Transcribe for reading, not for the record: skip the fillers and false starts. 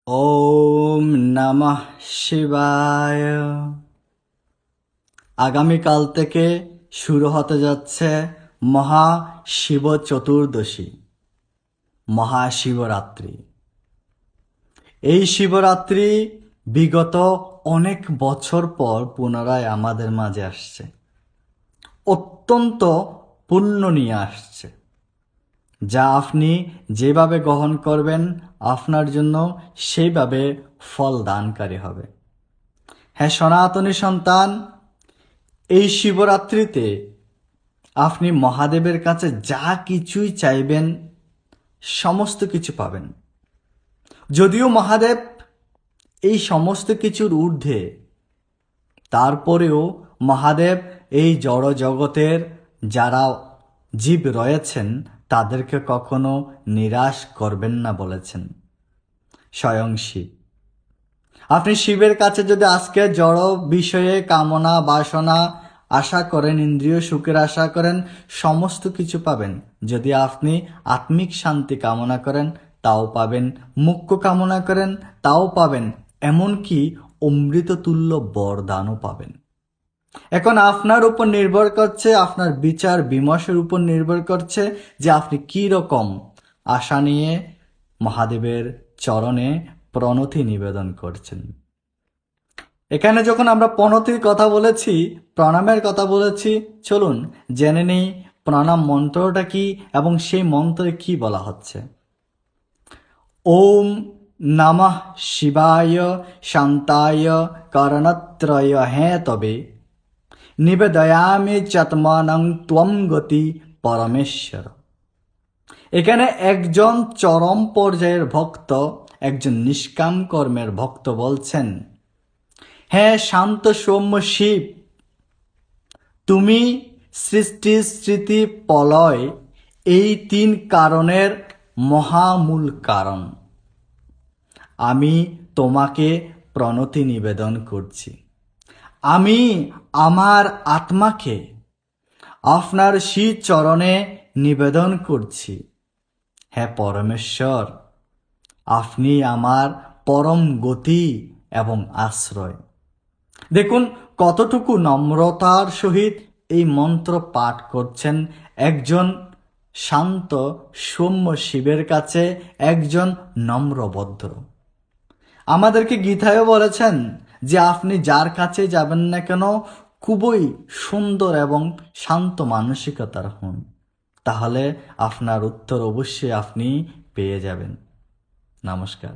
ওম নমঃ শিবায়। আগামীকাল থেকে শুরু হতে যাচ্ছে মহাশিব চতুর্দশী, মহাশিবরাত্রি। এই শিবরাত্রি বিগত অনেক বছর পর পুনরায় আমাদের মাঝে আসছে, অত্যন্ত পুণ্য নিয়ে আসছে, যা আপনি যেভাবে গ্রহণ করবেন আপনার জন্য সেইভাবে ফল দানকারী হবে। হ্যাঁ সনাতনী সন্তান, এই শিবরাত্রিতে আপনি মহাদেবের কাছে যা কিছুই চাইবেন সমস্ত কিছু পাবেন। যদিও মহাদেব এই সমস্ত কিছুর ঊর্ধ্বে, তারপরেও মহাদেব এই জড় জগতের যারা জীব রয়েছেন তাদেরকে কখনো নিরাশ করবেন না বলেছেন স্বয়ং শিব। আপনি শিবের কাছে যদি আজকে জড় বিষয়ে কামনা বাসনা আশা করেন, ইন্দ্রিয় সুখের আশা করেন, সমস্ত কিছু পাবেন। যদি আপনি আত্মিক শান্তি কামনা করেন তাও পাবেন, মুখ্য কামনা করেন তাও পাবেন, এমনকি অমৃততুল্য বরদানও পাবেন। এখন আপনার উপর নির্ভর করছে, আপনার বিচার বিমর্শের উপর নির্ভর করছে যে আপনি কি রকম আশা নিয়ে মহাদেবের চরণে প্রণতি নিবেদন করছেন। এখানে যখন আমরা প্রণতির কথা বলেছি, প্রণামের কথা বলেছি, চলুন জেনে নেই প্রণাম মন্ত্রটা কি এবং সেই মন্ত্রে কি বলা হচ্ছে। ওম নমঃ শিবায় শান্তায় কারণত্রয় হেতবে নিবেদয়ামি চাত্মানং ত্বং গতি পরমেশ্বর। এখানে একজন চরম পর্যায়ের ভক্ত, একজন নিষ্কাম কর্মের ভক্ত বলছেন, হে শান্ত সৌম্য শিব, তুমি সৃষ্টি স্মৃতি প্রলয় এই তিন কারণের মহামূল কারণ। আমি তোমাকে প্রণতি নিবেদন করছি। আমি আমার আত্মাকে আপনার শ্রী চরণে নিবেদন করছি। হে পরমেশ্বর, আপনি আমার পরম গতি এবং আশ্রয়। দেখুন কতটুকু নম্রতার সহিত এই মন্ত্র পাঠ করছেন একজন শান্ত সৌম্য শিবের কাছে, একজন নম্রভদ্র। আমাদেরকে গীতায়ও বলেছেন যে আপনি যার কাছে যাবেন না কেন খুবই সুন্দর এবং শান্ত মানসিকতার হন, তাহলে আপনার উত্তর অবশ্যই আপনি পেয়ে যাবেন। নমস্কার।